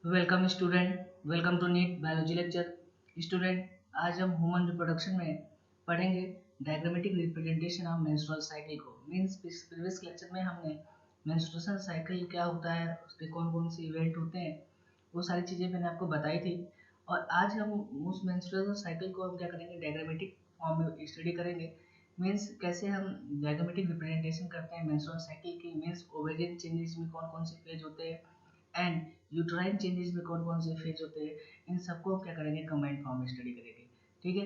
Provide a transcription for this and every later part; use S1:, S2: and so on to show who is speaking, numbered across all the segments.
S1: Welcome student, welcome to NEET biology lecture. Student, आज हम human reproduction में पढ़ेंगे diagrammatic representation of menstrual cycle को। मींस प्रीवियस लेक्चर में हमने मेंस्ट्रुएशन साइकिल क्या होता है, उसके कौन कौन से इवेंट होते हैं, वो सारी चीज़ें मैंने आपको बताई थी। और आज हम उस मेंस्ट्रुएशन साइकिल को हम क्या करेंगे, डायग्रामेटिक फॉर्म में स्टडी करेंगे। मीन्स कैसे हम डायग्रामेटिक रिप्रेजेंटेशन करते हैं मेंस्ट्रुअल साइकिल की। मीन्स ओवेरियन चेंजेस में कौन कौन से फेज होते हैं एंड यूट्राइन चेंजेस में कौन कौन से फेज होते हैं, इन सबको हम क्या करेंगे, कंबाइंड फॉर्म में स्टडी करेंगे। ठीक है,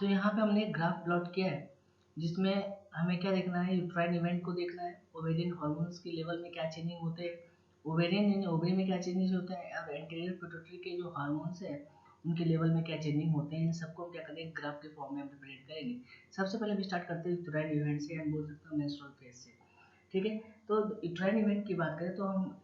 S1: तो यहाँ पे हमने एक ग्राफ प्लॉट किया है जिसमें हमें क्या देखना है, यूट्राइन इवेंट को देखना है, ओवेरियन हार्मोन्स के लेवल में क्या चेंजिंग होते हैं, ओवेरियन यानी ओवरी में क्या चेंजेस होते हैं, और एंटीरियर पिट्यूटरी के जो हार्मोन्स हैं उनके लेवल में क्या चेंजिंग होते हैं। इन सबको हम क्या करेंगे, ग्राफ के फॉर्म में हम रिप्रेजेंट करेंगे। सबसे पहले हम स्टार्ट करते हैं यूट्राइन इवेंट से, हम बोल सकते हैं मेंस्ट्रुअल फेज से। ठीक है, तो यूट्राइन इवेंट की बात करें तो हम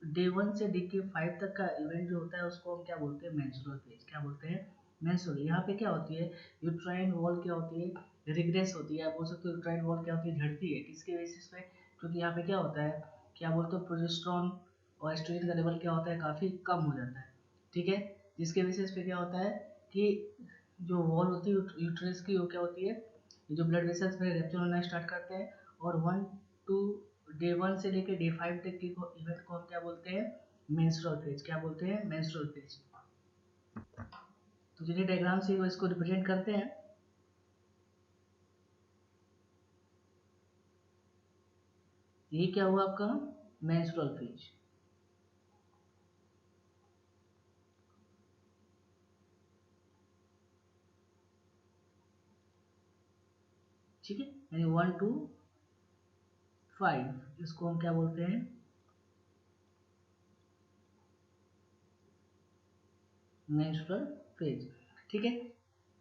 S1: डे 1 से डे 5 तक का इवेंट जो होता है उसको हम क्या बोलते हैं, मेंस्ट्रुअल फेज। क्या बोलते हैं, मेंस्ट्रुअल। यहाँ पे क्या होती है, यूट्राइन वॉल क्या होती है, रिग्रेस होती है। आप बोल सकते हो यूट्राइन वॉल क्या होती है, झड़ती है। किसके बेसिस पे, क्योंकि यहाँ पे क्या होता है, क्या बोलते हो, प्रोजेस्टेरोन और एस्ट्रोजन का लेवल क्या होता है, काफ़ी कम हो जाता है। ठीक है, जिसके बेसिस पे क्या होता है कि जो वॉल होती है यूट्रस की, वो क्या होती है, जो ब्लड वेसल्स में रैप्चर होना स्टार्ट करते हैं। और टू डे 1 से लेकर डे 5 तक की इवेंट को हम क्या बोलते हैं, मेंस्ट्रुअल फेज। क्या बोलते हैं, मेंस्ट्रुअल फेज। तो चलिए डायग्राम से इसको रिप्रेजेंट करते हैं। ये क्या हुआ आपका, मेंस्ट्रुअल फेज। ठीक है, यानी 1 to 5 इसको हम क्या बोलते हैं, मेंस्ट्रुअल फेज। ठीक है,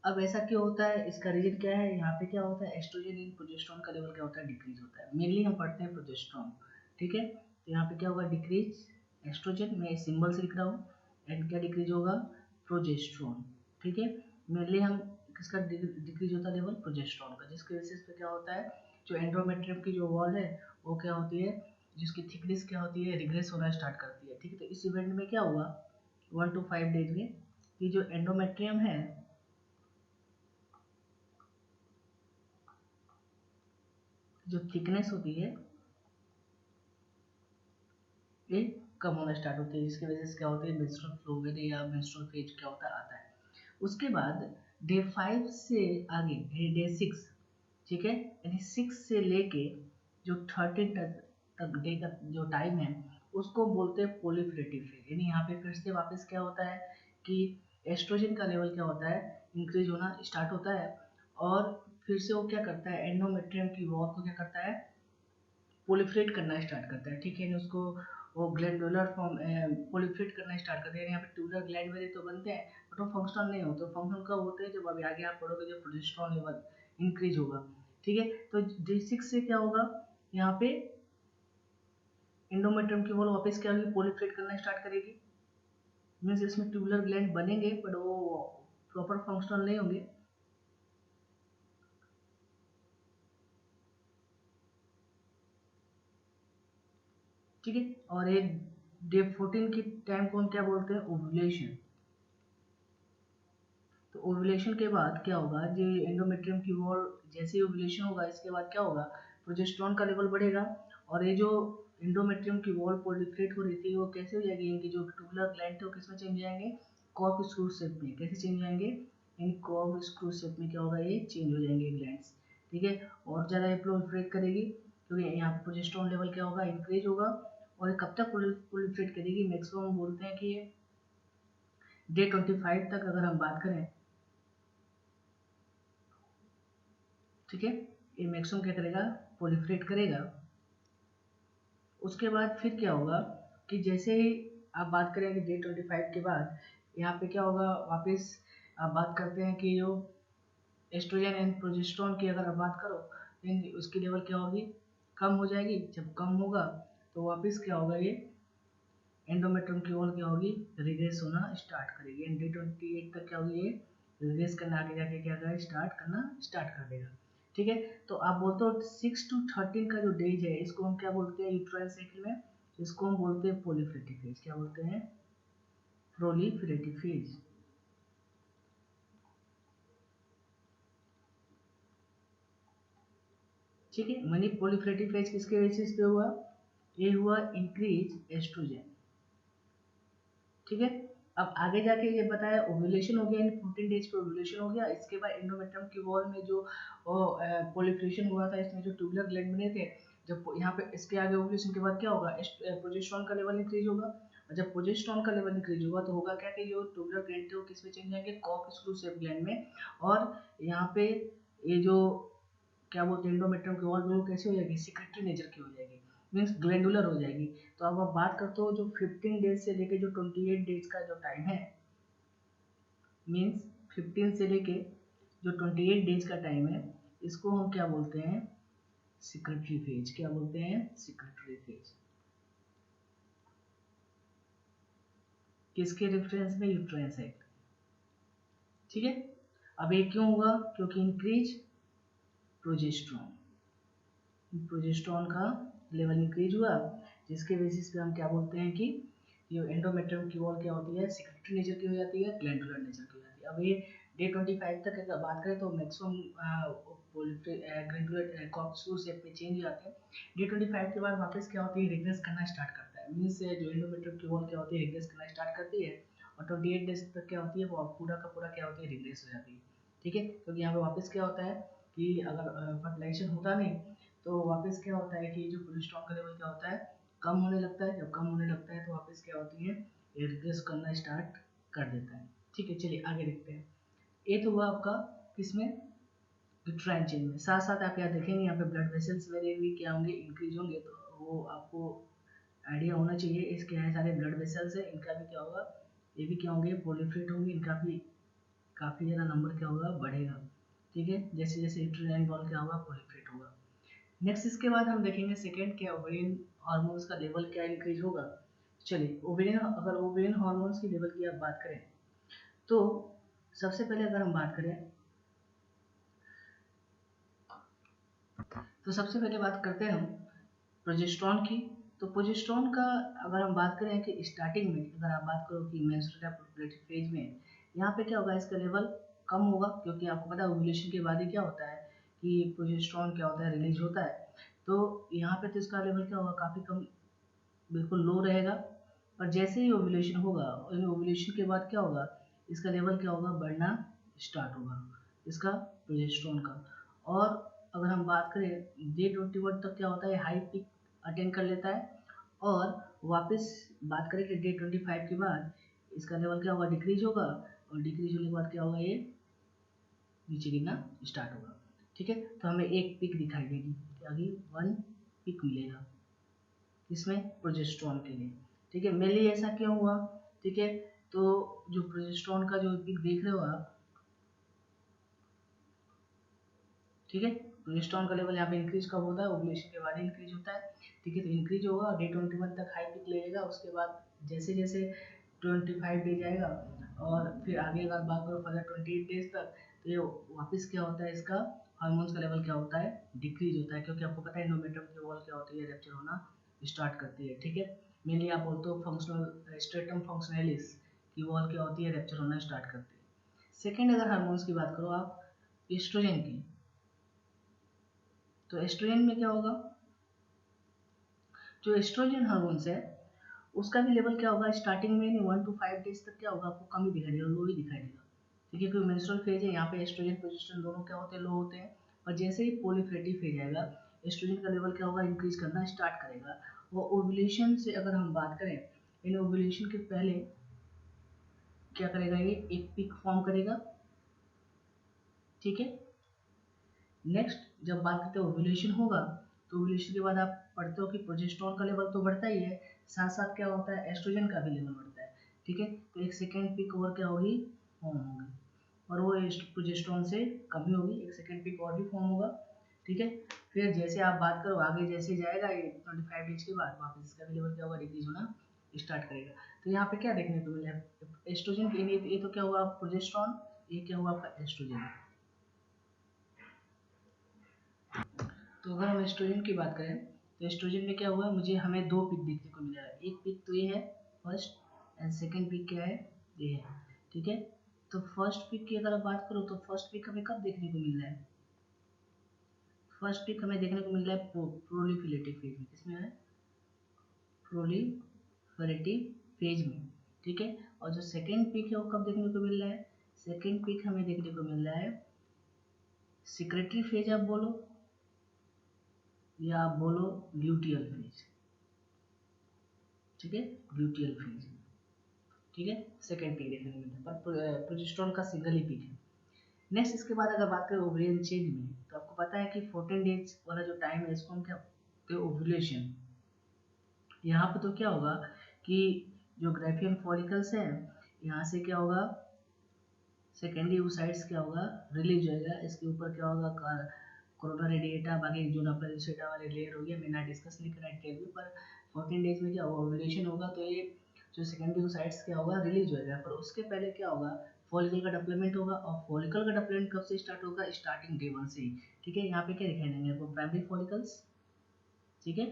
S1: अब ऐसा क्यों होता है, इसका रीजन क्या है। यहाँ पे क्या होता है, एस्ट्रोजन इन प्रोजेस्टेरोन का लेवल क्या होता है, डिक्रीज होता है। मेनली हम पढ़ते हैं प्रोजेस्टेरोन। ठीक है, तो यहाँ पे क्या होगा, डिक्रीज एस्ट्रोजन, मैं सिंबल से लिख रहा हूँ। एंड क्या डिक्रीज होगा, प्रोजेस्टेरोन। ठीक है, मेनली हम किसका डिक्रीज होता है, लेवल प्रोजेस्टेरोन का, जिसके बेसिस पे क्या होता है, जो एंडोमेट्रियम की जो वॉल है वो क्या होती है, जिसकी थिकनेस क्या होती है, रिग्रेस होना स्टार्ट करती है। ठीक है, तो इस इवेंट में क्या हुआ, 1 to 5 डेज में कि जो एंडोमेट्रियम है, जो थिकनेस होती है ये कम होना स्टार्ट होती है, जिसकी वजह से क्या होता है, मेंस्ट्रुअल फ्लो या मेंस्ट्रुअल फेज क्या होता है, आता है। उसके बाद डे 5 से आगे डे 6। ठीक है, यानी 6 से लेके जो 13 तक डे का जो टाइम है उसको बोलते हैं प्रोलिफरेटिव फेज। यानी यहाँ पे फिर से वापस क्या होता है कि एस्ट्रोजन का लेवल क्या होता है, इंक्रीज होना स्टार्ट होता है। और फिर से वो क्या करता है, एंडोमेट्रियम की वॉल को क्या करता है, प्रोलिफरेट करना स्टार्ट करता है। ठीक है, उसको वो ग्लैंडुलर फॉर्म प्रोलिफरेट करना स्टार्ट करते हैं। यहाँ पे ट्यूबुलर ग्लैंड वाले तो बनते हैं, बट वो फंक्शनल नहीं होते। फंक्शनल कब होते हैं, जब अभी आगे आप पढ़ोगे जब प्रोजेस्टेरोन लेवल इंक्रीज होगा। ठीक है, तो डे 6 से क्या होगा, यहाँ पे एंडोमेट्रियम की वॉल वापस क्या होगी, प्रोलिफरेट करना स्टार्ट करेगी। मीन्स इसमें ट्यूबुलर ग्लैंड बनेंगे बट वो प्रॉपर फंक्शनल नहीं होंगे। ठीक है, और एक डे 14 की टाइम को हम क्या बोलते हैं, ओव्यूलेशन। तो ओव्यूलेशन के बाद क्या होगा, जो एंडोमेट्रियम की वॉल, जैसे ही ओव्यूलेशन होगा इसके बाद क्या होगा, प्रोजेस्टेरोन का लेवल बढ़ेगा। और ये जो एंडोमेट्रियम की वॉल प्रोलिफरेट हो रही थी वो कैसे हो जाएगी, इनकी जो ट्यूबुलर ग्लैंड थे वो किस में चेंज हो जाएंगे, कॉर्क स्क्रू शेप में। कैसे चेंज हो जाएंगे, इन कॉर्क स्क्रू शेप में क्या होगा, ये चेंज हो जाएंगे ग्लैंड्स। ठीक है, और ज़्यादा ये प्रोलिफरेट करेगी क्योंकि यहाँ पर प्रोजेस्टेरोन लेवल क्या होगा, इंक्रीज होगा। और ये कब तक प्रोलिफरेट करेगी, मैक्सिमम बोलते हैं कि डे 25 तक अगर हम बात करें। ठीक है, ये मैक्सिमम क्या करेगा, प्रोलिफरेट करेगा। उसके बाद फिर क्या होगा कि जैसे ही आप बात करेंगे डे 25 के बाद, यहाँ पे क्या होगा, वापस आप बात करते हैं कि जो एस्ट्रोजन एंड प्रोजेस्टेरोन की अगर आप बात करो, then उसकी लेवल क्या होगी, कम हो जाएगी। जब कम होगा तो वापस क्या होगा, ये एंडोमेट्रियम की वॉल क्या होगी, रिग्रेस होना स्टार्ट करेगी। एंड डे 28 तक क्या होगी, ये रिग्रेस करना, आगे जाके क्या करेगा, स्टार्ट करना स्टार्ट कर देगा। ठीक है, तो आप बोलते हो 6 to 13 का जो डेज है इसको हम क्या बोलते हैं यूट्राइन साइकिल में, इसको हम बोलते हैं प्रोलिफरेटिव फेज। क्या बोलते हैं? Proliferative phase. ठीक है, मनी प्रोलिफरेटिव फेज किसके बेसिस पे हुआ? ये हुआ इंक्रीज एस्ट्रोजन। ठीक है, अब आगे जाके ये बताया ओव्यूलेशन हो गया, इन 14 डेज पे ओव्यूलेशन हो गया। इसके बाद एंडोमेट्रियम की वॉल में जो प्रोलिफरेशन हुआ था, इसमें जो ट्यूबुलर ग्लैंड बने थे, जब यहाँ पे इसके आगे ओव्यूलेशन के बाद क्या होगा? प्रोजेस्टेरोन का लेवल इंक्रीज होगा। और जब प्रोजेस्टेरोन का लेवल इंक्रीज होगा तो होगा क्या कि जो ट्यूबुलर ग्लैंड थे वो किस में चेंज होंगे? कॉर्पस्कुलर शेप ग्लैंड में। और यहाँ पे ये जो क्या बोलते हैं एंडोमेट्रियम की वॉल में वो कैसी हो जाएगी? सिक्रेटरी नेचर की हो जाएगी, मीन्स ग्लैंडुलर हो जाएगी। तो अब आप बात करते हो जो 15 डेज से लेके जो 28 डेज का जो टाइम है, मीन्स 15 से लेके जो 28 डेज का टाइम है, इसको हम क्या बोलते हैं? Secretary phase. क्या बोलते हैं? Secretary phase. किसके रेफरेंस में? Uterine act. ठीक है, अब ये क्यों हुआ? क्योंकि इंक्रीज प्रोजेस्टेरोन का लेवल इंक्रीज हुआ, जिसके बेसिस पे हम क्या बोलते हैं कि ये एंडोमेट्रियम की वॉल क्या होती है? सिक्रेटरी नेचर की हो जाती है, ग्लैंडुलर नेचर की हो जाती है। अब ये डे 25 तक अगर बात करें तो मैक्सिमम ग्लैंडुलर कॉर्पस्कुलर शेप में चेंज हो जाते हैं। डे 25 के बाद वापस क्या होती है? रिग्रेस करना स्टार्ट करता है, मीन्स जो एंडोमेट्रियम की वॉल क्या होती है? रिग्रेस करना स्टार्ट करती है। और 28 डेज तक क्या होती है? वो पूरा का पूरा क्या होती है? रिग्रेस हो जाती है। ठीक है, क्योंकि यहाँ पे वापस क्या होता है कि अगर फर्टिलाइजेशन होता नहीं तो वापस क्या होता है कि जो प्रोजेस्टेरोन का लेवल क्या होता है? कम होने लगता है। जब कम होने लगता है तो वापस क्या होती है? ये रिग्रेस करना स्टार्ट कर देता है। ठीक है, चलिए आगे देखते हैं। ये तो हुआ आपका किसमें? यूट्राइन चेन में। साथ साथ आप यहाँ देखेंगे, यहाँ पे ब्लड वेसल्स मेरे भी क्या होंगे? इंक्रीज होंगे। तो वो आपको आइडिया होना चाहिए। इसके यहाँ सारे ब्लड वेसल्स है, इनका भी क्या होगा? ये भी क्या होंगे? प्रोलिफरेट होंगे। इनका भी काफ़ी ज़्यादा नंबर क्या होगा? बढ़ेगा। ठीक है, जैसे जैसे यूट्राइन वॉल क्या होगा? प्रोलिफरेट होगा। नेक्स्ट इसके बाद हम देखेंगे सेकेंड क्या, ओवेरियन हार्मोन्स का लेवल क्या इंक्रीज होगा। चलिए, ओवेरियन, अगर ओवेरियन हार्मोन्स की लेवल की आप बात करें तो सबसे पहले अगर हम बात करें तो सबसे पहले बात करते हैं हम प्रोजेस्टेरोन की। तो प्रोजेस्टेरोन का अगर हम बात करें कि स्टार्टिंग में अगर आप बात करो कि मेंस्ट्रुअल प्रोलिफरेटिव फेज में, यहाँ पे क्या होगा? इसका लेवल कम होगा, क्योंकि आपको पता है ओव्यूलेशन के बाद ही क्या होता है कि प्रोजेस्टेरोन क्या होता है? रिलीज होता है। तो यहाँ पे तो इसका लेवल क्या होगा? काफ़ी कम, बिल्कुल लो रहेगा। और जैसे ही ओव्यूलेशन होगा, ओव्यूलेशन के बाद क्या होगा? इसका लेवल क्या होगा? बढ़ना स्टार्ट होगा, इसका प्रोजेस्टेरोन का। और अगर हम बात करें डे 21 तक क्या होता है? हाई पीक अटेंड कर लेता है। और वापस बात करें कि डे 25 के बाद इसका लेवल क्या होगा? डिक्रीज होगा। और डिक्रीज होने के बाद क्या होगा? ये नीचे गिरना स्टार्ट होगा। ठीक है, तो हमें एक पिक दिखाई देगी, आगे 1 पिक मिलेगा इसमें प्रोजेस्टेरोन के लिए। ठीक है, मेनली ऐसा क्यों हुआ? ठीक है, तो जो प्रोजेस्टेरोन का जो पिक देख रहे हो आप, ठीक है, प्रोजेस्टेरोन का लेवल यहाँ पे इंक्रीज कब होता है? ओव्यूलेशन के बाद इंक्रीज होता है। ठीक है, तो इंक्रीज होगा, डे 21 तक हाई पिक ले लेगा। उसके बाद जैसे जैसे 25 डे जाएगा और फिर आगे अगर बात करो फर्दर 28 डेज तक, तो ये वापस क्या होता है? इसका हार्मोन्स का लेवल क्या होता है? डिक्रीज होता है, क्योंकि आपको पता है एंडोमेट्रियम की वॉल क्या होती है? रैप्चर होना स्टार्ट करती है। ठीक है, मेनली आप बोलते हो फंक्शनल स्ट्रेटम फंक्शनैलिस की वॉल क्या होती है? रैप्चर होना स्टार्ट करती है। सेकेंड अगर हार्मोन्स की बात करो आप एस्ट्रोजन की, तो एस्ट्रोजन में क्या होगा? जो एस्ट्रोजन हार्मोन्स है उसका भी लेवल क्या होगा? स्टार्टिंग में नहीं 1 to 5 डेज तक क्या होगा? आपको कम ही दिखाई देगा, लो ही दिखाई देगा। ठीक है, क्योंकि मेंस्ट्रुअल फेज है, यहाँ पे एस्ट्रोजन प्रोजेस्टेरोन दोनों क्या होते हैं? लो होते हैं। और जैसे ही प्रोलिफरेटिव फेज आएगा, एस्ट्रोजन का लेवल क्या होगा? इंक्रीज करना स्टार्ट करेगा। और ओव्यूलेशन से अगर हम बात करें, इन ओव्यूलेशन के पहले क्या करेगा? ये एक पिक फॉर्म करेगा। ठीक है, नेक्स्ट जब बात करते हैं ओव्यूलेशन होगा, तो ओव्यूलेशन के बाद आप पढ़ते हो कि प्रोजेस्टेरोन का लेवल तो बढ़ता ही है, साथ साथ क्या होता है? एस्ट्रोजन का भी लेवल बढ़ता है। ठीक है, तो एक सेकेंड पिक और क्या होगी? फॉर्म होगी। और वो प्रोजेस्टेरोन से कम ही होगी, एक सेकेंड पिक और भी फॉर्म होगा। ठीक है, फिर जैसे आप बात करो आगे जैसे जाएगा ये 25 डेज के बाद वापस इसका भी लेवल क्या होगा? डिक्रीज होना स्टार्ट करेगा। तो यहाँ पे क्या देखने को मिला? एस्ट्रोजन, ये तो क्या हुआ? प्रोजेस्टेरोन, ये क्या हुआ? आपका एस्ट्रोजन। तो अगर हम एस्ट्रोजन की बात करें तो एस्ट्रोजन में क्या हुआ, मुझे हमें दो पिक देखने को मिला है। एक पिक तो ये है फर्स्ट, एंड सेकेंड पिक क्या है, ये है। ठीक है, तो फर्स्ट पिक की अगर आप बात करो तो फर्स्ट पिक हमें कब देखने को मिल रहा है, फर्स्ट पिक हमें देखने को मिल रहा है प्रोलिफरेटिव फेज में। किसमें है, प्रोलिफरेटिव फेज में। ठीक है, और जो सेकेंड पिक है वो कब देखने को मिल रहा है, सेकेंड पिक हमें देखने को मिल रहा है सिक्रेटरी फेज आप बोलो या आप बोलो ल्यूटियल फेज। ठीक है, ल्यूटियल फेज। ठीक है, सेकेंड पिक देखने को मिलता है, पर प्रोजेस्टेरोन का सिंगल ही पिक है। नेक्स्ट इसके बाद अगर बात करें ओवरियन चेंज में, तो आपको पता है कि 14 डेज वाला जो टाइम है इसको हम क्या बोलते हैं, ओव्यूलेशन। यहाँ पे तो क्या होगा कि जो ग्राफियन फॉलिकल्स है यहाँ से क्या होगा, सेकेंडरी ओसाइट्स क्या होगा, रिलीज होएगा। इसके ऊपर क्या होगा, कोरोना रेडिएटा, बाकी जो नपलसेटा वाले लेयर हो गया, मैंने डिस्कस नहीं करा डिटेल में, पर 14 डेज में क्या होगा, ओव्यूलेशन होगा। तो ये जो सेकेंडरी ओसाइट्स क्या होगा, रिलीज होएगा। पर उसके पहले क्या होगा, फॉलिकल का डेवलपमेंट होगा। और फॉलिकल का डेवलपमेंट कब से स्टार्ट होगा, स्टार्टिंग डे 1 से ही। ठीक है, यहाँ पे क्या दिखाई देंगे आपको, प्राइमरी फॉलिकल्स। ठीक है,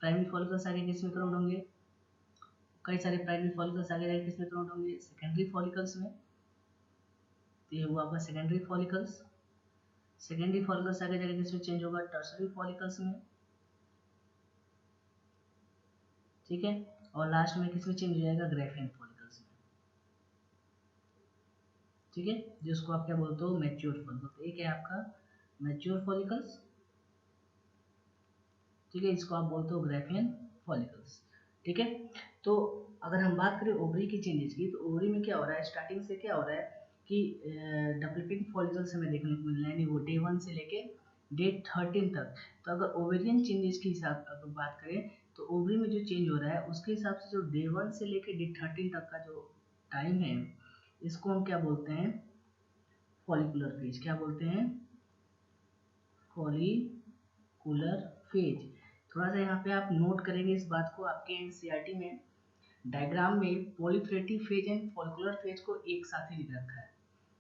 S1: प्राइमरी फॉलिकल्स आगे किस में करोड़ होंगे, कई सारे प्राइमरी फॉलिकल्स आगे जाके किस में करोड़ होंगे, सेकेंडरी फॉलिकल्स में। तो ये हुआ आपका सेकेंडरी फॉलिकल्स। सेकेंडरी फॉलिकल्स आगे जाके किस में चेंज होगा, टर्सरी फॉलिकल्स में। ठीक है, और लास्ट में किस में चेंज हो जाएगा, ग्राफियन फॉलिकल्स में। ठीक है, जिसको आप क्या बोलते हो, मैच्योर फॉलिकल्स। एक है आपका मैच्योर फॉलिकल्स। ठीक है, इसको आप बोलते हो ग्राफियन फॉलिकल्स। ठीक है, तो अगर हम बात करें ओवरी की चेंजेस की, तो ओवरी में क्या हो रहा है, स्टार्टिंग से क्या हो रहा है कि डेवलपिंग फॉलिकल्स हमें देखने को मिल रहा है, यानी वो डे 1 से लेके डे 13 तक। तो अगर ओवेरियन चेंजेस की हिसाब अगर बात करें, तो ओवरी में जो चेंज हो रहा है उसके हिसाब से जो डे 1 से लेके डे 13 तक का जो टाइम है, इसको हम क्या बोलते हैं, फॉलिकुलर फेज। क्या बोलते हैं, फॉलिकुलर फेज। थोड़ा सा यहाँ पे आप नोट करेंगे इस बात को, आपके एनसीईआरटी में डायग्राम में पॉलीफ्रेटिव फेज एंड फॉलिकुलर फेज को एक साथ ही लिख रखा है।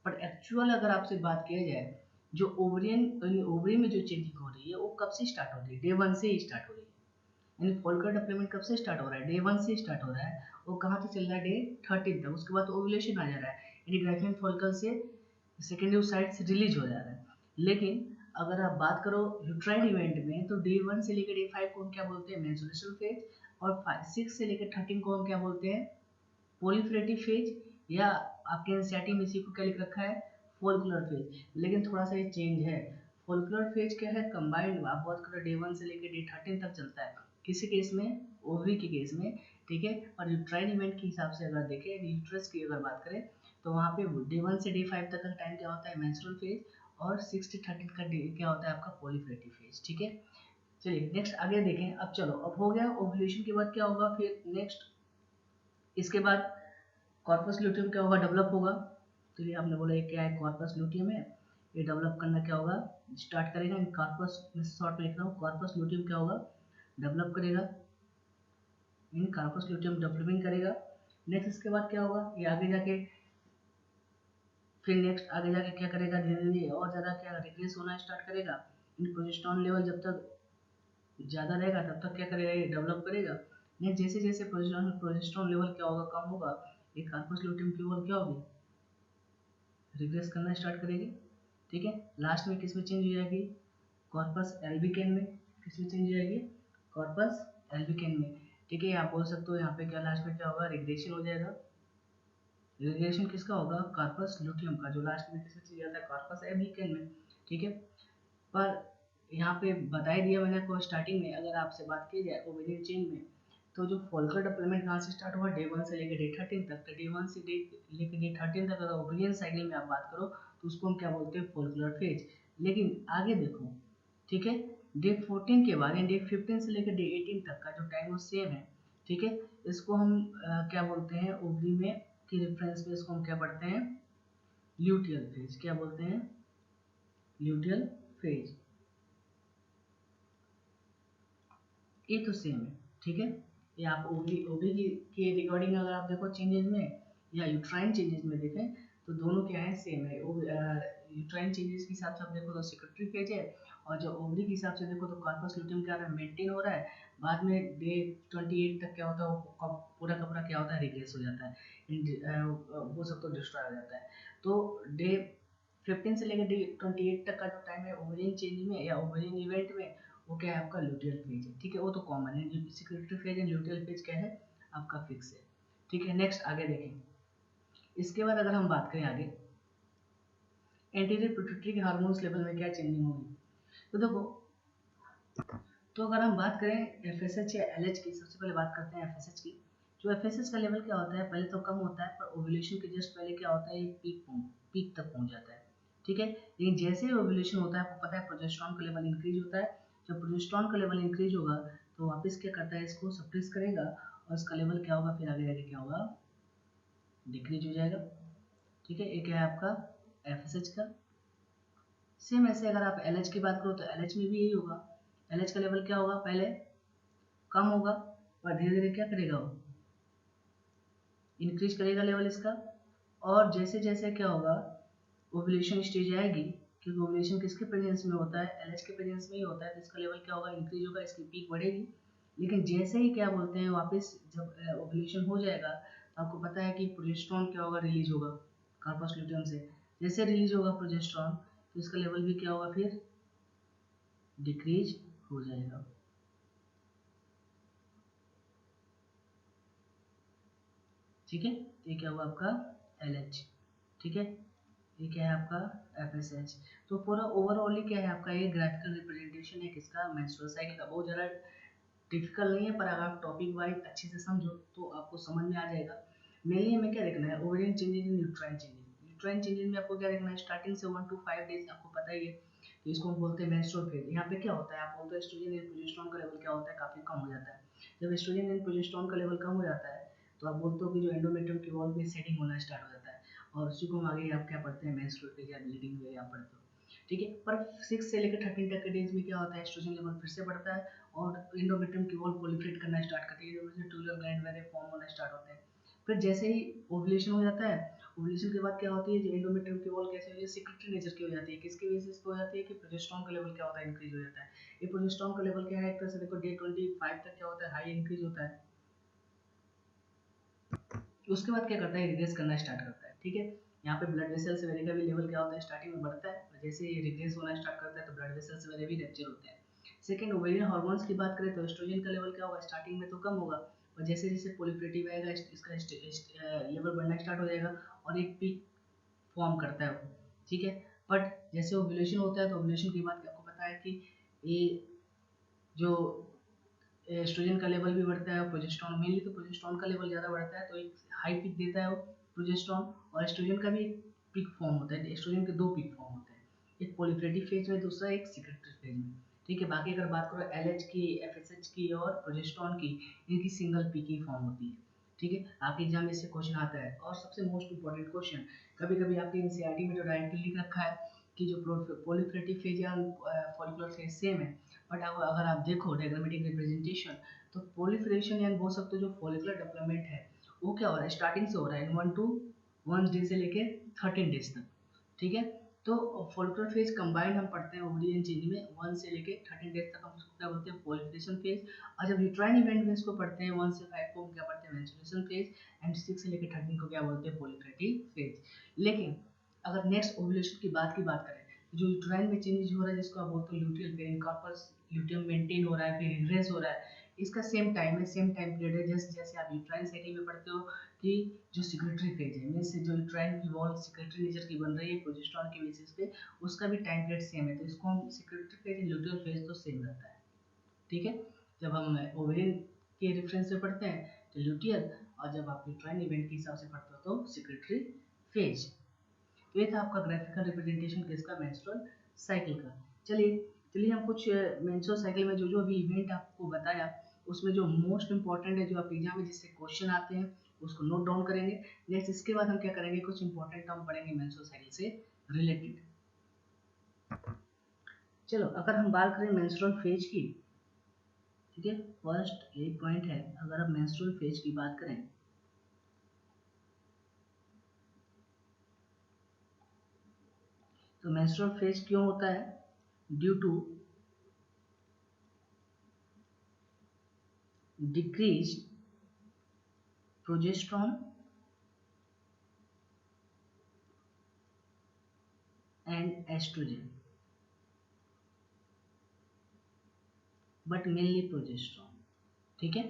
S1: पर एक्चुअल अगर आपसे बात किया जाए, जो ओवरियन ओवरी में जो चेंजिंग हो रही है वो कब से स्टार्ट हो रही है, डे 1 से ही स्टार्ट हो रही है। यानी फॉलिकुलर डेवलपमेंट कब से स्टार्ट हो रहा है, डे 1 से स्टार्ट हो रहा है। वो कहाँ से चल रहा है, डे 13 तक। उसके बाद ओव्यूलेशन आ जा रहा है, यानी ग्राफियन फॉलिकल से सेकेंडरी साइड से रिलीज हो जा रहा है। लेकिन अगर आप बात करो यूट्राइन इवेंट में, तो डे 1 से लेकर डे 5 को हम क्या बोलते हैं, मेंस्ट्रुएशन फेज। और 6 से लेकर 13 को हम क्या बोलते हैं, पॉलीफ्रेटिव फेज, या आपके एनसीईआरटी में इसी को क्या लिख रखा है, फॉलिकुलर फेज। लेकिन थोड़ा सा ये चेंज है, फॉलिकुलर फेज क्या है, कंबाइंड आप बात करो डे 1 से लेकर डे 13 तक चलता है किसी केस में, ओवरी के केस में। ठीक है, और यूट्राइन इवेंट के हिसाब से अगर देखें, यूट्रस की अगर बात करें, तो वहाँ पे डे 1 से डे 5 तक का टाइम क्या होता है, मेंस्ट्रुअल फेज। और 6 से 13 का डे क्या होता है, आपका पॉलीफ्रेटिव फेज। ठीक है, चलिए नेक्स्ट आगे देखें। अब चलो, अब हो गया ओव्यूलेशन के बाद क्या होगा, फिर नेक्स्ट इसके बाद कॉर्पस ल्यूटियम क्या होगा, डेवलप होगा। तो ये आपने बोला ये क्या है, कॉर्पस ल्यूटियम है, ये डेवलप करना क्या होगा, स्टार्ट करेगा। इन कॉर्पस में शॉर्ट में लिख रहा हूँ, कॉर्पस ल्यूटियम क्या होगा, डेवलप करेगा। इन कॉर्पस ल्यूटियम डेवलपिंग करेगा। नेक्स्ट इसके बाद क्या होगा, ये आगे जाके फिर नेक्स्ट आगे जाके क्या करेगा, धीरे धीरे और ज़्यादा क्या रिक्रीज होना स्टार्ट करेगा। इन प्रोजेस्टेरॉन लेवल जब तक ज़्यादा रहेगा तब तक क्या करेगा, ये डेवलप करेगा। नेक्स्ट जैसे जैसे प्रोजेस्टेरॉन लेवल क्या होगा, कम होगा, ये कॉर्पस ल्यूटियम की लेवल क्या होगी, रिग्रेस करना स्टार्ट करेगी। ठीक है, लास्ट में किस में चेंज हो जाएगी, कॉर्पस एल्बिकेन में। किस में चेंज हो जाएगी, कॉर्पस एल्बिकेन में। ठीक है, आप बोल सकते हो यहाँ पे क्या लास्ट में क्या होगा, रिग्रेशन हो जाएगा। रिग्रेशन किसका होगा, कॉर्पस ल्यूटियम का, जो लास्ट में किसमें चेंज जाता है, कॉर्पस एल्बिकेन में। ठीक है, पर यहाँ पे बता ही दिया मैंने आपको स्टार्टिंग में, अगर आपसे बात की जाए ओवेरियन चेंज में, तो जो फॉलिकल डेवलपमेंट कहाँ से स्टार्ट हुआ, डे 1 से लेकर डे 13 तक। तो डे 1 से लेकर डे 13 तक अगर ओवेरियन साइकिल में आप बात करो, तो उसको हम क्या बोलते हैं, फॉलिकुलर फेज। लेकिन आगे देखो, ठीक है, डे 14 के बाद डे 15 से लेकर डे 18 तक का जो टाइम वो सेम है। ठीक है, इसको हम क्या बोलते हैं, ओवरी में की रेफरेंस में इसको हम क्या पढ़ते हैं, ल्यूटियल फेज। क्या बोलते हैं, ल्यूटियल फेज। ये तो सेम है। ठीक है, ये आप ओवरी ओवरी की रिकॉर्डिंग अगर आप देखो चेंजेस में, या यूट्राइन चेंजेस में देखें, तो दोनों क्या है, सेम है। यूट्राइन चेंजेस के हिसाब से आप देखो तो सेक्रेटरी फेज है, और जो ओवरी के हिसाब से देखो तो कार्पस लुटियम क्या रहा है, मेंटेन हो रहा है, बाद में डे 28 तक क्या होता है, वो पूरा का पूरा क्या होता है, रिग्रेस हो जाता है, वो सब तो डिस्ट्रॉय हो जाता है। तो डे 15 से लेकर डे 28 तक का जो टाइम है ओवरिन चेंज में या ओवरिन इवेंट में, वो क्या है आपका ल्यूटियल फेज है, ठीक है, वो तो कॉमन है। Secretary phase and luteal phase क्या है आपका फिक्स है, ठीक है। नेक्स्ट आगे देखें, इसके बाद अगर हम बात करें आगे एंटीरियर पिट्यूटरी हार्मोन्स लेवल में क्या चेंजिंग होगी, तो देखो, तो अगर हम बात करें एफएसएच या एलएच की, सबसे पहले बात करते हैं एफएसएच की। जो एफएसएच का लेवल क्या होता है, पहले तो कम होता है, पर ओव्यूलेशन के जस्ट पहले क्या होता है, ये पीक तक पहुंच जाता है, ठीक है। लेकिन जैसे ही ओव्यूलेशन होता है, आपको पता है प्रोजेस्टेरॉन का लेवल इंक्रीज होता है। जब प्रोजेस्टेरॉन का लेवल इंक्रीज होगा तो वापस क्या करता है, इसको सप्रेस करेगा और इसका लेवल क्या होगा, फिर आगे जाके क्या होगा, डिक्रीज हो जाएगा, ठीक है। एक है आपका एफएसएच का। सेम ऐसे अगर आप एलएच की बात करो तो एलएच में भी यही होगा। एलएच का लेवल क्या होगा, पहले कम होगा और धीरे धीरे क्या करेगा, वो इंक्रीज करेगा लेवल इसका। और जैसे जैसे क्या होगा, ओव्यूलेशन स्टेज आएगी, क्योंकि ओव्यूलेशन किसके प्रेजेंस में होता है, एलएच के प्रेजेंस में ही होता है, तो इसका लेवल क्या होगा, इंक्रीज होगा, इसकी पीक बढ़ेगी। लेकिन जैसे ही क्या बोलते हैं, वापस जब ओव्यूलेशन हो जाएगा तो आपको पता है कि प्रोजेस्टेरॉन क्या होगा, रिलीज होगा कार्पस ल्यूटियम से। जैसे रिलीज होगा प्रोजेस्टेरॉन तो इसका लेवल भी क्या होगा, फिर डिक्रीज हो जाएगा, ठीक है। ये क्या हुआ आपका LH, ठीक है। ये क्या है आपका FSH। तो पूरा ओवरऑल क्या है आपका, ये ग्राफिकल रिप्रेजेंटेशन है किसका, मेंस्ट्रुअल साइकिल का। बहुत ज़्यादा डिफिकल्ट नहीं है, पर अगर आप टॉपिक वाइज अच्छे से समझो तो आपको समझ में आ जाएगा। मेनली हमें क्या देखना है, ovarian changes in uterine changes. Uterine changes में आपको क्या देखना है, स्टार्टिंग से 1 to 5 डेज, आपको पता ही है कि इसको हम बोलते हैं मेंस्ट्रुअल फेज। यहाँ पे क्या होता है, आप बोलते हैं एस्ट्रोजन एंड प्रोजेस्टेरॉन का लेवल क्या होता है, काफ़ी कम हो जाता है। जब एस्ट्रोजन एंड प्रोजेस्टेरॉन का लेवल कम हो जाता है तो आप बोलते हो कि जो एंडोमेट्रियम की वॉल में सेटिंग होना स्टार्ट हो जाता है, और उसी को हम आगे आप क्या पढ़ते हैं, मेंस्ट्रुअल फेज या ब्लीडिंग वे आप पढ़ते हो, ठीक है। पर 6 से लेकर 13 तक के डेज में क्या होता है, एस्ट्रोजन लेवल फिर से बढ़ता है और एंडोमेट्रियम की वॉल प्रोलिफरेट करना स्टार्ट करती है, जैसे ट्यूबुलर ग्लैंड वगैरह फॉर्म होना स्टार्ट होते हैं। फिर जैसे ही ओवुलेशन हो जाता है, ओवुलेशन के बाद क्या होती है, जो एंडोमेट्रियम की वॉल कैसे होती है, सिक्रेटरी नेचर की हो जाती है। किसकी बेसिस पे हो जाती है, कि प्रोजेस्टेरॉन का लेवल क्या होता है, इंक्रीज हो जाता है। ये प्रोजेस्टेरॉन का लेवल क्या है, एक तरह से देखो डे 25 तक क्या होता है, हाई इंक्रीज होता है। उसके बाद क्या करता है, रिग्रेस करना स्टार्ट करता है, ठीक है। यहाँ पे ब्लड वेसल्स वगैरह का भी लेवल क्या होता है, स्टार्टिंग में बढ़ता है, और जैसे ये रिग्रेस होना स्टार्ट करता है तो ब्लड वेसल्स वगैरह भी रप्चर होते हैं। सेकंड, ओवेरियन हार्मोन्स की बात करें तो एस्ट्रोजन का लेवल क्या होगा, स्टार्टिंग में तो कम होगा, और जैसे जैसे प्रोलिफरेटिव आएगा इसका लेवल बढ़ना स्टार्ट हो जाएगा और एक पीक फॉर्म करता है वो, ठीक है। बट जैसे ओव्यूलेशन होता है तो ओव्यूलेशन के बाद आपको पता है कि ये जो एस्ट्रोजन का लेवल भी बढ़ता है, प्रोजेस्टेरॉन मेनली तो प्रोजेस्टेरॉन का लेवल ज़्यादा बढ़ता है, तो एक हाई पिक देता है वो प्रोजेस्टेरॉन। और एस्ट्रोजन का भी एक पिक फॉर्म होता है, एस्ट्रोजन के दो पिक फॉर्म होते हैं, एक प्रोलिफरेटिव फेज में, दूसरा एक सिक्रेटरी फेज में, ठीक है। बाकी अगर बात करो एलएच की, एफएसएच की और प्रोजेस्टेरॉन की, इनकी सिंगल पिक ही फॉर्म होती है, ठीक है। आपके एग्जाम में इससे क्वेश्चन आता है। और सबसे मोस्ट इंपॉर्टेंट क्वेश्चन, कभी कभी आपके एनसीईआरटी में जो डायरेक्टली लिख रखा है कि जो प्रोलिफरेटिव फेज या फॉलिकुलर फेज सेम है, बट अगर आप देखो डायग्रामेटिक रिप्रेजेंटेशन, तो प्रोलिफरेशन या बोल सकते हो जो फॉलिकुलर डेवलपमेंट है, वो क्या हो रहा है, स्टार्टिंग से हो रहा है 1 डे से लेके 13 डेज तक, ठीक है। तो फॉलिकुलर फेज कंबाइंड हम पढ़ते हैं ओवरियन चेंज में 1 से लेके 13 डेज तक, हम उसको क्या बोलते हैं, प्रोलिफरेशन फेज। और जब यूट्राइन इवेंट में इसको पढ़ते हैं 1 से 5 को हम क्या पढ़ते हैं, मेंस्ट्रुएशन फेज, एंड 6 से लेके 13 को क्या बोलते हैं, प्रोलिफरेटिव फेज। लेकिन अगर नेक्स्ट ओवुलेशन की बात करें, जो यूट्राइन में चेंजेस हो रहा है, जिसको आप बोलते हो ल्यूटियल पेरिंग, कार्पस ल्यूटियम मेंटेन हो रहा है, फिर रिग्रेस हो रहा है, इसका सेम टाइम है, सेम टाइम पीरियड है, जैसे जैसे आप यूट्राइन साइकिल में पढ़ते हो कि जो सिक्रेटरी फेज है, मीन्स जो यूट्राइन की वॉल सिक्रेटरी नेचर की बन रही है प्रोजेस्टेरॉन के बेसिस पे, उसका भी टाइम पीरियड सेम है, तो इसको हम secretary phase and luteal phase तो सेम रहता है, ठीक है। जब हम ओवरिन के रेफरेंस से पढ़ते हैं तो ल्यूटियल, और जब आप यूट्राइन इवेंट के हिसाब से पढ़ते हो तो सिक्रेटरी फेज। तो ये था आपका ग्राफिकल रिप्रेजेंटेशन किसका, मेंस्ट्रुअल साइकिल का। चलिए चलिए हम कुछ मेंस्ट्रुअल साइकिल में जो जो अभी इवेंट आपको बताया, उसमें जो मोस्ट इंपॉर्टेंट है, जो आप एग्जाम में जिससे क्वेश्चन आते हैं, उसको नोट डाउन करेंगे। नेक्स्ट इसके बाद हम क्या करेंगे, कुछ इंपॉर्टेंट टर्म पढ़ेंगे मेंस्ट्रुअल साइकिल से रिलेटेड। चलो अगर हम बात करें मेंस्ट्रुअल फेज की, ठीक है, फर्स्ट एक पॉइंट है, अगर आप मेंस्ट्रुअल फेज की बात करें तो मेंस्ट्रुअल फेज क्यों होता है, due to decrease progesterone and estrogen, but mainly progesterone. ठीक है।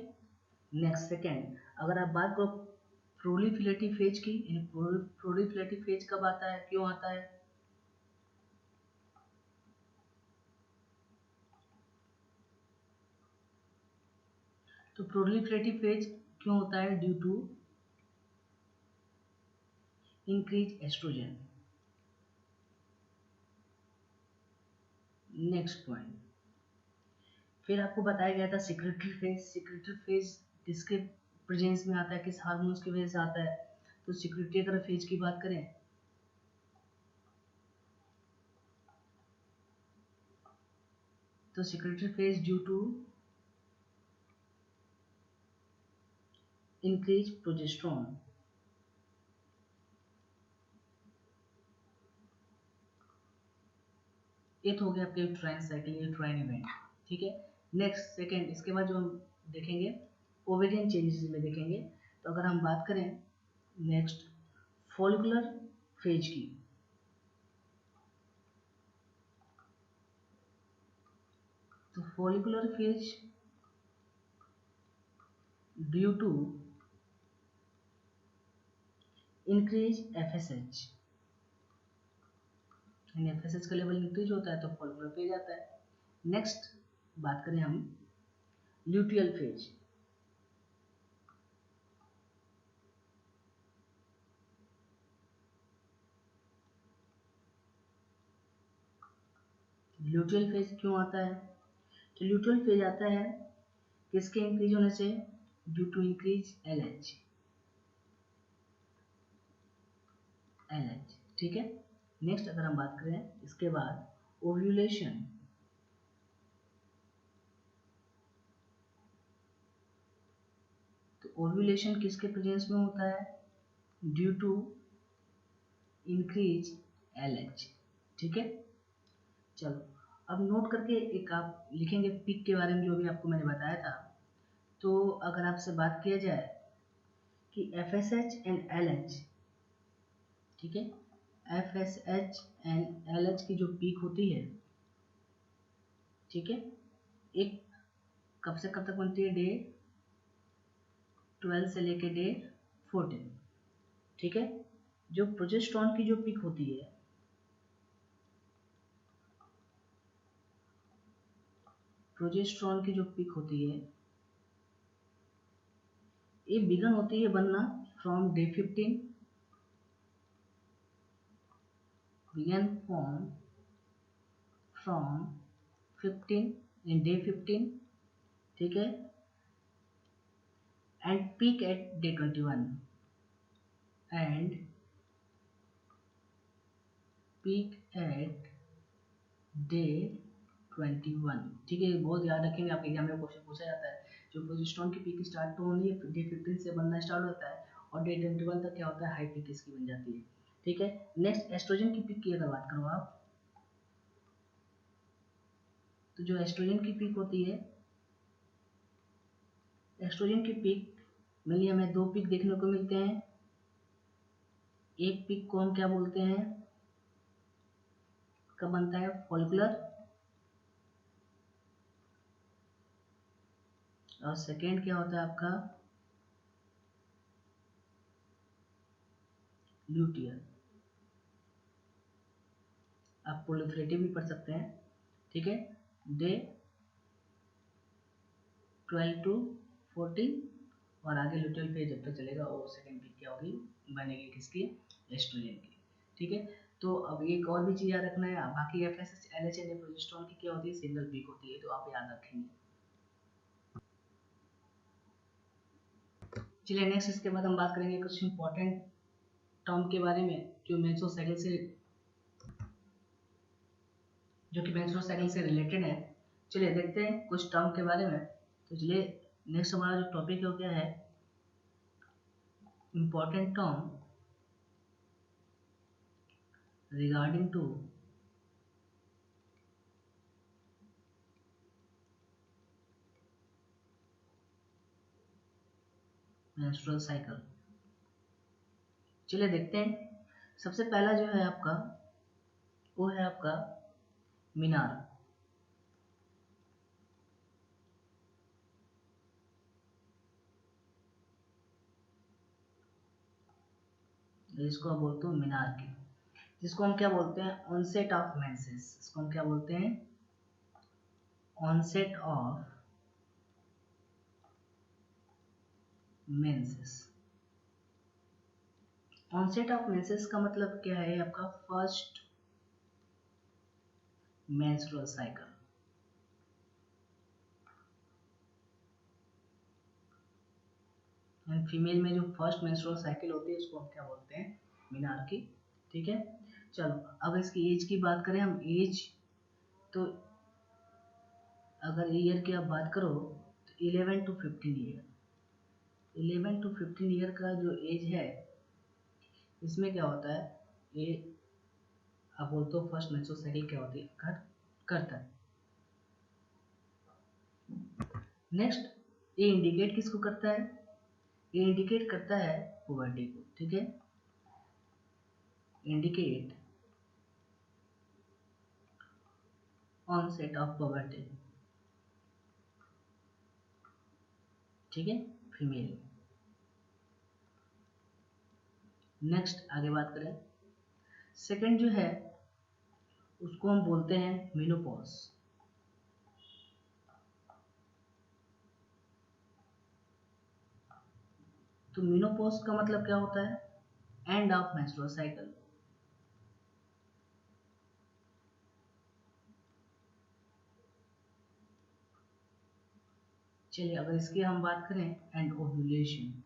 S1: नेक्स्ट सेकेंड, अगर आप बात करो प्रोलिफरेटिव फेज की, प्रोलिफरेटिव फेज कब आता है, क्यों आता है? तो प्रोलिफरेटिव फेज क्यों होता है? Due to increase estrogen. Next point, फिर आपको बताया गया था सिक्रेटरी फेज। सिक्रेटरी फेज किसके प्रेजेंस में आता है, किस हार्मोन्स की वजह से आता है? तो सिक्रेटरी अगर फेज की बात करें तो secretory phase due to increase progesterone, ये तो हो गया आपके यूट्राइन साइकिल, यूट्राइन इवेंट। ठीक है। नेक्स्ट सेकेंड, इसके बाद जो हम देखेंगे ओवेरियन चेंजेस में देखेंगे। तो अगर हम बात करें नेक्स्ट फॉलिकुलर फेज की, तो follicular phase due to increase FSH, FSH का लेवल इंक्रीज होता है तो फॉलिकुलर फेज आता है। नेक्स्ट बात करें हम ल्यूटियल फेज। ल्यूटियल फेज क्यों आता है? तो ल्यूटियल फेज आता है किसके इंक्रीज होने से? Due to increase LH. ठीक है। नेक्स्ट अगर हम बात करें इसके बाद ओव्यूलेशन, तो ओव्यूलेशन किसके प्रेजेंस में होता है? Due to increase LH. ठीक है। चलो अब नोट करके एक आप लिखेंगे पीक के बारे में, जो भी आपको मैंने बताया था। तो अगर आपसे बात किया जाए कि एफएसएच एंड एलएच, ठीक है, एफएसएच एंड एलएच की जो पीक होती है, ठीक है, एक कब से कब तक बनती है? डे 12 से लेके डे 14। ठीक है। जो प्रोजेस्टेरॉन की जो पीक होती है, प्रोजेस्टेरॉन की जो पीक होती है, ये बिगन होती है बनना from day 15, begin form from 15 in day 15। ठीक है। And peak at day 21 and peak at day 21। ठीक है, बहुत याद रखेंगे, आपके एग्जाम में क्वेश्चन पूछा जाता है। जो प्रोजेस्टेरॉन की पीक स्टार्ट तो होनी है, डे 15 से बनना स्टार्ट होता है और डे 21 तक क्या होता है? हाई पीक इसकी बन जाती है। ठीक है। नेक्स्ट एस्ट्रोजन की पीक की अगर बात करो आप, तो जो एस्ट्रोजन की पीक होती है, एस्ट्रोजन की पीक मेनली हमें दो पीक देखने को मिलते हैं। एक पीक को हम क्या बोलते हैं, कब बनता है? फॉलिकुलर, और सेकेंड क्या होता है आपका? ल्यूटियल। आप प्रोलिफरेटिव भी पढ़ सकते हैं। ठीक है। डे 12 टू 14 और आगे ल्यूटियल फेज जब तक चलेगा और सेकेंड पीक क्या होगी? बनेगी किसकी? एस्ट्रोजन की। ठीक है। तो अब एक और भी चीज़ याद रखना है, बाकी एफएसएच एलएच एंड प्रोजेस्टेरॉन की क्या होती है? सिंगल पीक होती है, तो आप याद रखेंगे। चलिए नेक्स्ट, इसके बाद हम बात करेंगे कुछ इंपॉर्टेंट टर्म के बारे में जो मेंस्ट्रुअल साइकिल से, जो कि मेंस्ट्रुअल साइकिल से रिलेटेड है। चलिए देखते हैं कुछ टर्म के बारे में। तो चलिए नेक्स्ट हमारा जो टॉपिक हो गया है important term regarding to menstrual cycle. चलिए देखते हैं। सबसे पहला जो है आपका, वो है आपका मीनार। जिसको आप बोलते हो मीनार की, जिसको हम क्या बोलते हैं, ऑनसेट ऑफ मेंसेस। इसको हम क्या बोलते हैं, onset of menses. Onset of menses का मतलब क्या है, आपका first menstrual cycle. And female में जो फर्स्ट मेंस्ट्रुअल साइकिल होती है उसको हम क्या बोलते हैं, मीनार की। ठीक है। चलो अब इसकी एज की बात करें हम, एज तो अगर ईयर की आप बात करो तो 11 to 15 ईयर। 11 to 15 ईयर का जो एज है, इसमें क्या होता है, ये आप बोलते हो फर्स्ट मेंस्ट्रुअल साइकिल क्या होती है, करता है। नेक्स्ट, ये इंडिकेट किसको करता है, ये इंडिकेट करता है पुबर्टी को। ठीक है, इंडिकेट ऑनसेट ऑफ पुबर्टी। ठीक है, फीमेल। नेक्स्ट आगे बात करें, सेकंड जो है उसको हम बोलते हैं मेनोपॉज। तो मेनोपॉज का मतलब क्या होता है, एंड ऑफ मेंस्ट्रुअल साइकिल। चलिए अगर इसकी हम बात करें, एंड ओव्यूलेशन।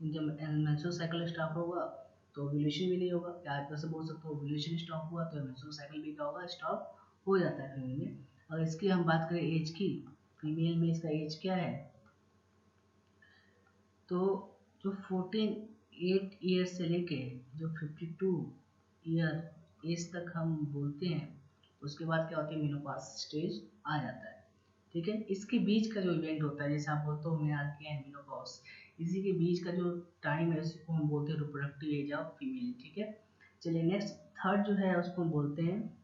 S1: जब मेंस्ट्रुअल साइकिल स्टॉप होगा तो ओव्यूलेशन भी नहीं होगा, क्या आप ऐसे बोल सकते हो, ओव्यूलेशन स्टॉप हुआ तो मेंस्ट्रुअल साइकिल भी क्या होगा, स्टॉप हो जाता है फीमेल में। अगर इसकी हम बात करें एज की, फीमेल में इसका एज क्या है, तो जो 8 ईयर से लेके जो 52 ईयर एज तक हम बोलते हैं, उसके बाद क्या होती है, मेनोपॉज स्टेज आ जाता है। ठीक है, इसके बीच का जो इवेंट होता है, जैसे आप बोलते हो मेनार्की एंड मेनोपॉज, इसी के बीच का जो टाइम है उसको हम बोलते हैं रिप्रोडक्टिव एज ऑफ फीमेल। ठीक है। चलिए नेक्स्ट, थर्ड जो है उसको हम बोलते हैं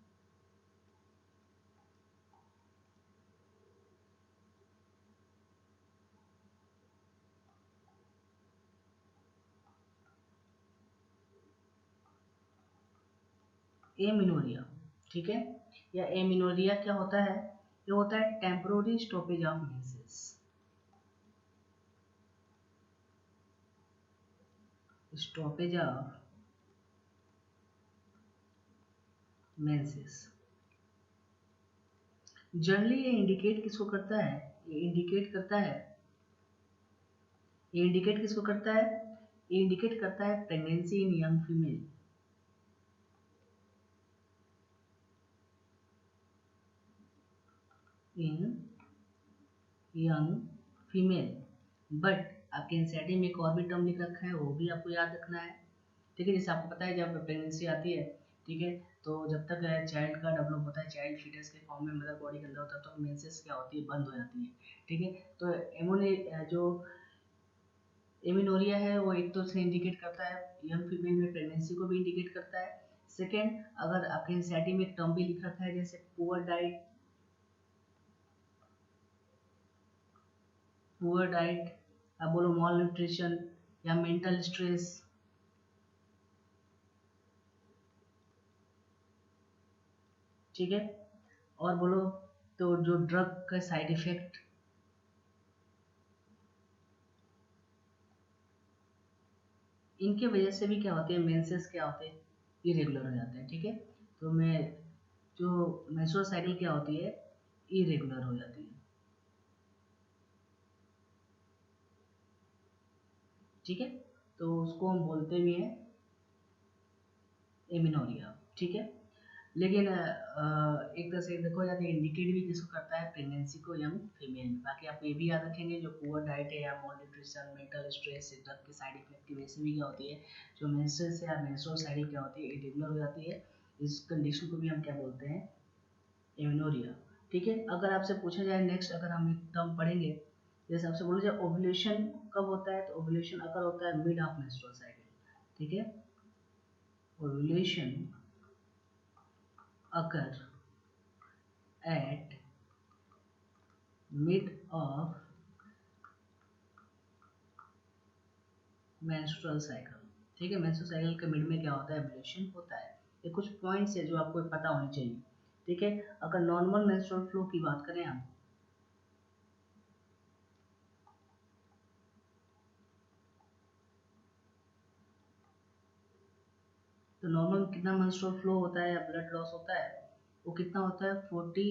S1: एमिनोरिया। ठीक है, या एमिनोरिया क्या होता है, ये होता है temporary stoppage of menses. Stoppage of menses. Generally ये इंडिकेट किसको करता है, ये इंडिकेट करता है, ये इंडिकेट किसको करता है, ये इंडिकेट करता है pregnancy in young female. In young female. But आपके एनसीईआरटी में एक और भी टर्म लिख रखा है, वो भी आपको याद रखना है। ठीक है, जैसे आपको पता है जब प्रेगनेंसी आती है, ठीक है, तो जब तक चाइल्ड का डेवलप होता है, चाइल्ड फीटस के फॉर्म में मदर बॉडी के अंदर होता है, तो मेंसेस क्या होती है, बंद हो जाती है। ठीक है, तो एमोने जो एमिनोरिया है वो एक तो से इंडिकेट करता है यंग फीमेल में प्रेगनेंसी को भी इंडिकेट करता है। सेकेंड, अगर आपके एनसीईआरटी में एक टर्म भी लिख रखा है जैसे पुअर डाइट, आप बोलो मॉल न्यूट्रिशन या मेंटल स्ट्रेस। ठीक है, और बोलो तो जो ड्रग का साइड इफेक्ट, इनके वजह से भी क्या होते हैं, मेंसेस क्या होते हैं, इरेगुलर हो जाते हैं। ठीक है, तो मैं जो मेंस्ट्रुअल साइकिल क्या होती है, इरेगुलर हो जाती है। ठीक है, तो उसको हम बोलते भी हैं एमिनोरिया। ठीक है, लेकिन एक तरह से देखो जाए तो इंडिकेट भी किसको करता है, प्रेगनेंसी को यंग फीमेल में। बाकी आप ये भी याद रखेंगे जो पुअर डाइट है या mall nutrition, mental stress, drug की साइड इफेक्ट की वजह से भी क्या होती है, जो मेंस्ट्रुअल या मेंस्ट्रुअल साइकिल क्या होती है, इरेगुलर हो जाती है। इस कंडीशन को भी हम क्या बोलते हैं, एमिनोरिया। ठीक है, अगर आपसे पूछा जाए नेक्स्ट, अगर हम एक टर्म पढ़ेंगे जैसे आपसे बोला जाए ओव्यूलेशन कब होता है, तो ओव्यूलेशन अगर होता है मिड ऑफ मेंस्ट्रुअल साइकिल, ठीक है, ovulation occur at mid of menstrual cycle, ठीक है, मेंस्ट्रुअल साइकिल के मिड में क्या होता है, ओव्यूलेशन होता है। ये कुछ पॉइंट्स है जो आपको पता होने चाहिए, ठीक है। अगर नॉर्मल मेंस्ट्रुअल फ्लो की बात करें हम, तो नॉर्मल कितना मेंस्ट्रुअल फ्लो होता है या ब्लड लॉस होता है, वो कितना होता है 40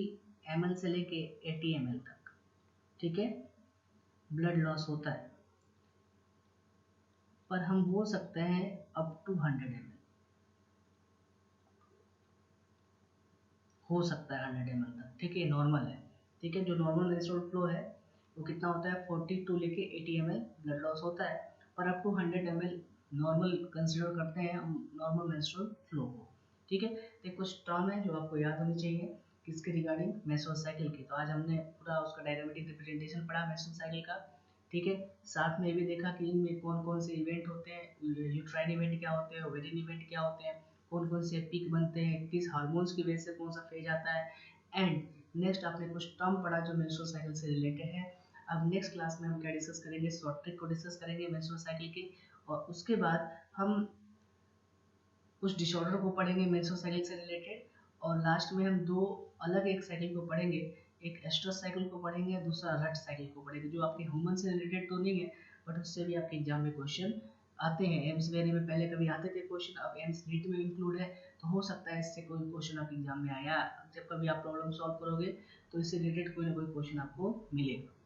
S1: ml से लेके 80 ml तक, ठीक है, ब्लड लॉस होता है। पर हम बोल सकते हैं अप टू 100 ml हो सकता है, 100 ml तक, ठीक है, नॉर्मल है, ठीक है। जो नॉर्मल मेंस्ट्रुअल फ्लो है वो कितना होता है 40 टू लेके 80 ml ब्लड लॉस होता है, पर up to 100 ml normal consider करते हैं हम नॉर्मल मेंस्ट्रुअल फ्लो को, ठीक है। तो कुछ टर्म है जो आपको याद होनी चाहिए किसके रिगार्डिंग, मेंस्ट्रुअल साइकिल की। तो आज हमने पूरा उसका डायग्रामेटिक रिप्रेजेंटेशन पढ़ा मेंस्ट्रुअल साइकिल का, ठीक है। साथ में ये भी देखा कि इनमें कौन कौन से इवेंट होते हैं, यूट्राइन इवेंट क्या होते हैं, ओवेरियन इवेंट क्या होते हैं, कौन कौन से पीक बनते हैं, किस हार्मोन्स की वजह से कौन सा फेज आता है, एंड नेक्स्ट आपने कुछ टर्म पढ़ा जो मेंस्ट्रुअल साइकिल से रिलेटेड है। अब नेक्स्ट क्लास में हम क्या डिस्कस करेंगे, शॉर्ट ट्रिक को डिस्कस करेंगे मेंस्ट्रुअल साइकिल की, और उसके बाद हम कुछ डिसऑर्डर को पढ़ेंगे मेंस्ट्रुअल साइकिल से रिलेटेड, और लास्ट में हम दो अलग एक साइकिल को पढ़ेंगे, एक एस्ट्रस साइकिल को पढ़ेंगे, दूसरा रट साइकिल को पढ़ेंगे, जो आपके ह्यूमन से रिलेटेड तो नहीं है बट उससे भी आपके एग्जाम में क्वेश्चन आते हैं। एम्स वेरी में पहले कभी आते थे क्वेश्चन, अब एम्स नीट में इंक्लूड है, तो हो सकता है इससे कोई क्वेश्चन आपके एग्जाम में आया, जब कभी आप प्रॉब्लम सॉल्व करोगे तो इससे रिलेटेड कोई ना कोई क्वेश्चन आपको मिलेगा।